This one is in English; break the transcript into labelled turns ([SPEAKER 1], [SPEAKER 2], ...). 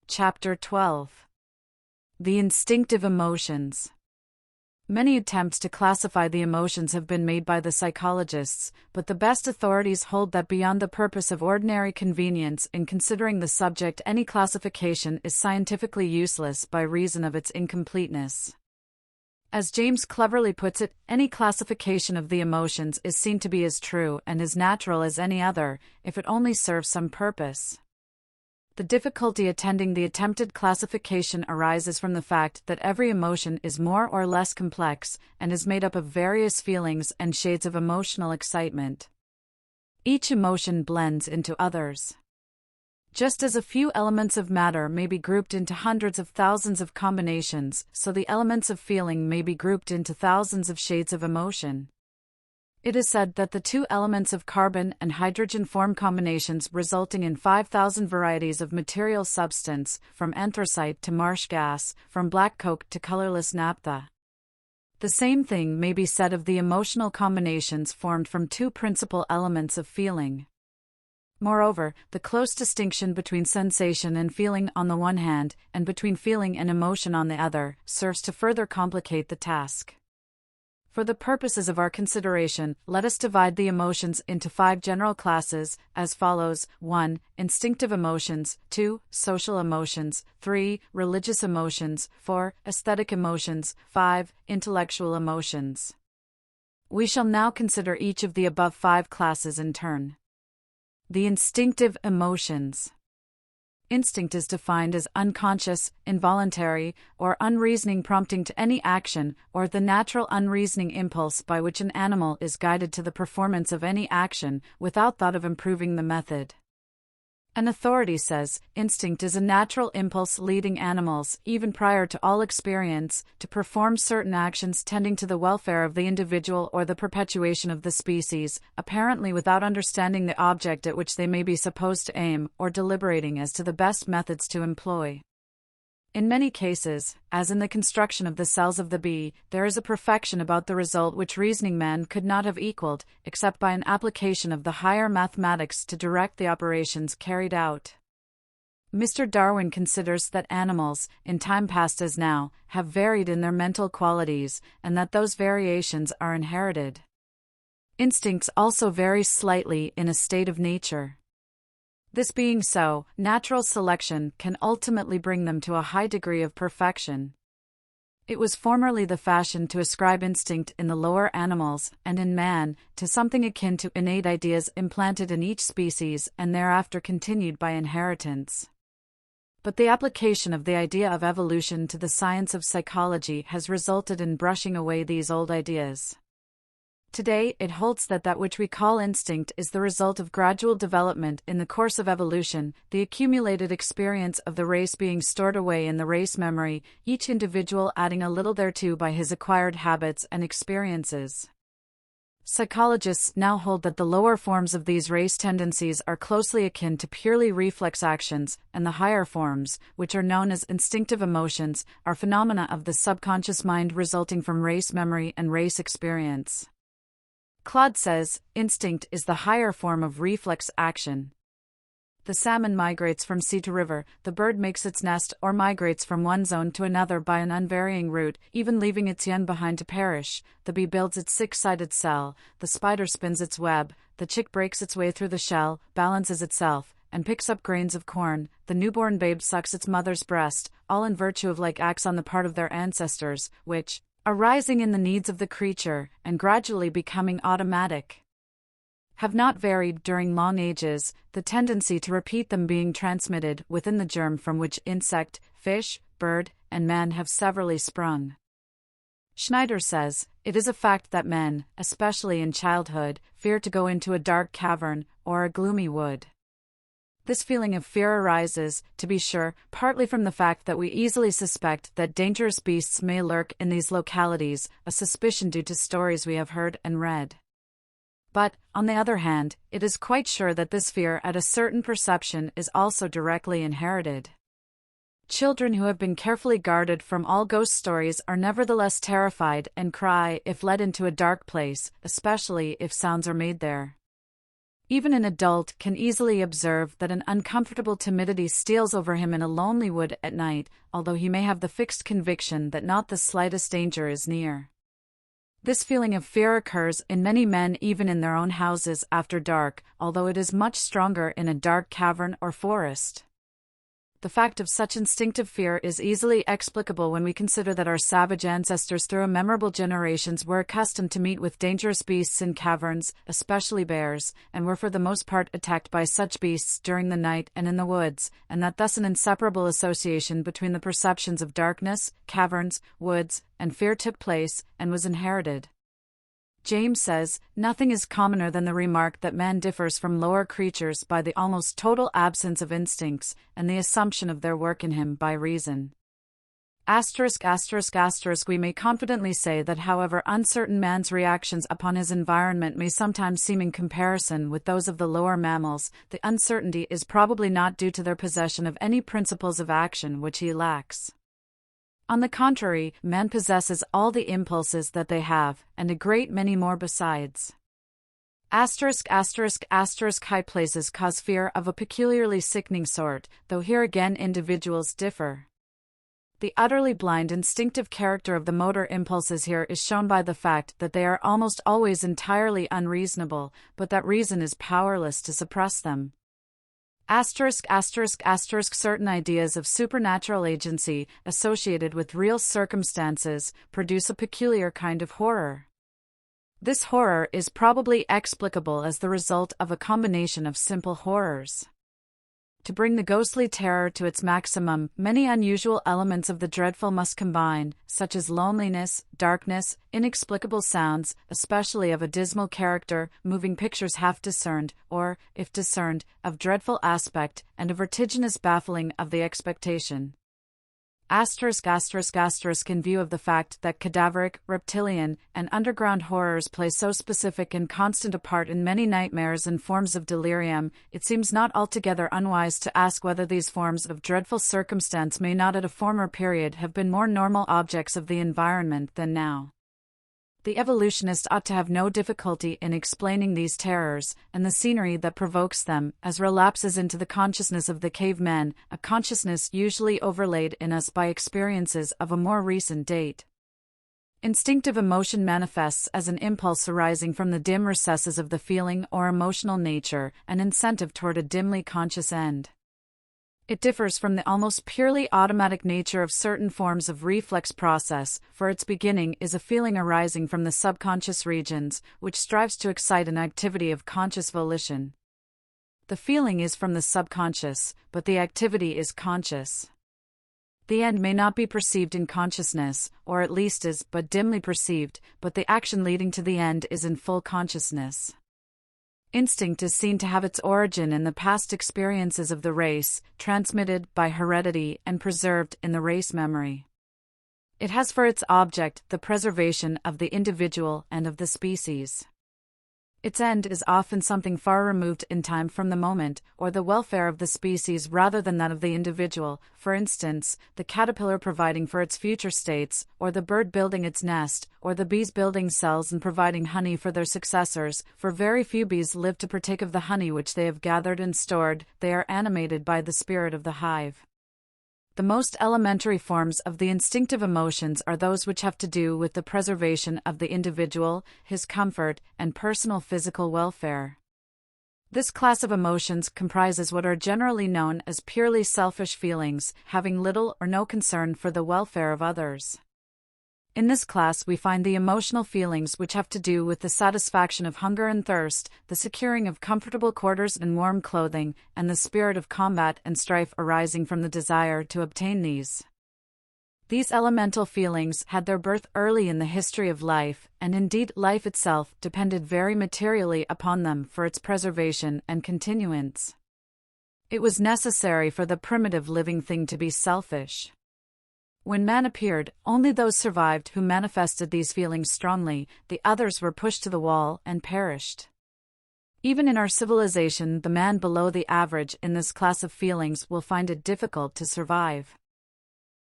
[SPEAKER 1] Chapter 12. The Instinctive Emotions. Many attempts to classify the emotions have been made by the psychologists, but the best authorities hold that beyond the purpose of ordinary convenience in considering the subject, any classification is scientifically useless by reason of its incompleteness. As James cleverly puts it, any classification of the emotions is seen to be as true and as natural as any other, if it only serves some purpose. The difficulty attending the attempted classification arises from the fact that every emotion is more or less complex and is made up of various feelings and shades of emotional excitement. Each emotion blends into others. Just as a few elements of matter may be grouped into hundreds of thousands of combinations, so the elements of feeling may be grouped into thousands of shades of emotion. It is said that the two elements of carbon and hydrogen form combinations resulting in 5,000 varieties of material substance, from anthracite to marsh gas, from black coke to colorless naphtha. The same thing may be said of the emotional combinations formed from two principal elements of feeling. Moreover, the close distinction between sensation and feeling on the one hand, and between feeling and emotion on the other, serves to further complicate the task. For the purposes of our consideration, let us divide the emotions into 5 general classes, as follows: 1. Instinctive emotions, 2. Social emotions, 3. Religious emotions, 4. Aesthetic emotions, 5. Intellectual emotions. We shall now consider each of the above 5 classes in turn. The instinctive emotions. Instinct is defined as unconscious, involuntary, or unreasoning prompting to any action, or the natural unreasoning impulse by which an animal is guided to the performance of any action, without thought of improving the method. An authority says, instinct is a natural impulse leading animals, even prior to all experience, to perform certain actions tending to the welfare of the individual or the perpetuation of the species, apparently without understanding the object at which they may be supposed to aim, or deliberating as to the best methods to employ. In many cases, as in the construction of the cells of the bee, there is a perfection about the result which reasoning man could not have equaled, except by an application of the higher mathematics to direct the operations carried out. Mr. Darwin considers that animals, in time past as now, have varied in their mental qualities, and that those variations are inherited. Instincts also vary slightly in a state of nature. This being so, natural selection can ultimately bring them to a high degree of perfection. It was formerly the fashion to ascribe instinct in the lower animals, and in man, to something akin to innate ideas implanted in each species and thereafter continued by inheritance. But the application of the idea of evolution to the science of psychology has resulted in brushing away these old ideas. Today, it holds that which we call instinct is the result of gradual development in the course of evolution, the accumulated experience of the race being stored away in the race memory, each individual adding a little thereto by his acquired habits and experiences. Psychologists now hold that the lower forms of these race tendencies are closely akin to purely reflex actions, and the higher forms, which are known as instinctive emotions, are phenomena of the subconscious mind resulting from race memory and race experience. Claude says, instinct is the higher form of reflex action. The salmon migrates from sea to river, the bird makes its nest or migrates from one zone to another by an unvarying route, even leaving its young behind to perish, the bee builds its 6-sided cell, the spider spins its web, the chick breaks its way through the shell, balances itself, and picks up grains of corn, the newborn babe sucks its mother's breast, all in virtue of like acts on the part of their ancestors, which, arising in the needs of the creature, and gradually becoming automatic, have not varied during long ages, the tendency to repeat them being transmitted within the germ from which insect, fish, bird, and man have severally sprung. Schneider says, it is a fact that men, especially in childhood, fear to go into a dark cavern, or a gloomy wood. This feeling of fear arises, to be sure, partly from the fact that we easily suspect that dangerous beasts may lurk in these localities, a suspicion due to stories we have heard and read. But, on the other hand, it is quite sure that this fear at a certain perception is also directly inherited. Children who have been carefully guarded from all ghost stories are nevertheless terrified and cry if led into a dark place, especially if sounds are made there. Even an adult can easily observe that an uncomfortable timidity steals over him in a lonely wood at night, although he may have the fixed conviction that not the slightest danger is near. This feeling of fear occurs in many men even in their own houses after dark, although it is much stronger in a dark cavern or forest. The fact of such instinctive fear is easily explicable when we consider that our savage ancestors through memorable generations were accustomed to meet with dangerous beasts in caverns, especially bears, and were for the most part attacked by such beasts during the night and in the woods, and that thus an inseparable association between the perceptions of darkness, caverns, woods, and fear took place, and was inherited. James says, "Nothing is commoner than the remark that man differs from lower creatures by the almost total absence of instincts, and the assumption of their work in him by reason." We may confidently say that however uncertain man's reactions upon his environment may sometimes seem in comparison with those of the lower mammals, the uncertainty is probably not due to their possession of any principles of action which he lacks. On the contrary, man possesses all the impulses that they have, and a great many more besides. High places cause fear of a peculiarly sickening sort, though here again individuals differ. The utterly blind instinctive character of the motor impulses here is shown by the fact that they are almost always entirely unreasonable, but that reason is powerless to suppress them. Certain ideas of supernatural agency, associated with real circumstances, produce a peculiar kind of horror. This horror is probably explicable as the result of a combination of simple horrors. To bring the ghostly terror to its maximum, many unusual elements of the dreadful must combine, such as loneliness, darkness, inexplicable sounds, especially of a dismal character, moving pictures half discerned, or, if discerned, of dreadful aspect, and a vertiginous baffling of the expectation. In view of the fact that cadaveric, reptilian, and underground horrors play so specific and constant a part in many nightmares and forms of delirium, it seems not altogether unwise to ask whether these forms of dreadful circumstance may not at a former period have been more normal objects of the environment than now. The evolutionist ought to have no difficulty in explaining these terrors, and the scenery that provokes them, as relapses into the consciousness of the cavemen, a consciousness usually overlaid in us by experiences of a more recent date. Instinctive emotion manifests as an impulse arising from the dim recesses of the feeling or emotional nature, an incentive toward a dimly conscious end. It differs from the almost purely automatic nature of certain forms of reflex process, for its beginning is a feeling arising from the subconscious regions, which strives to excite an activity of conscious volition. The feeling is from the subconscious, but the activity is conscious. The end may not be perceived in consciousness, or at least is but dimly perceived, but the action leading to the end is in full consciousness. Instinct is seen to have its origin in the past experiences of the race, transmitted by heredity and preserved in the race memory. It has for its object the preservation of the individual and of the species. Its end is often something far removed in time from the moment, or the welfare of the species rather than that of the individual, for instance, the caterpillar providing for its future states, or the bird building its nest, or the bees building cells and providing honey for their successors, for very few bees live to partake of the honey which they have gathered and stored, they are animated by the spirit of the hive. The most elementary forms of the instinctive emotions are those which have to do with the preservation of the individual, his comfort, and personal physical welfare. This class of emotions comprises what are generally known as purely selfish feelings, having little or no concern for the welfare of others. In this class we find the emotional feelings which have to do with the satisfaction of hunger and thirst, the securing of comfortable quarters and warm clothing, and the spirit of combat and strife arising from the desire to obtain these. These elemental feelings had their birth early in the history of life, and indeed life itself depended very materially upon them for its preservation and continuance. It was necessary for the primitive living thing to be selfish. When man appeared, only those survived who manifested these feelings strongly, the others were pushed to the wall and perished. Even in our civilization, the man below the average in this class of feelings will find it difficult to survive.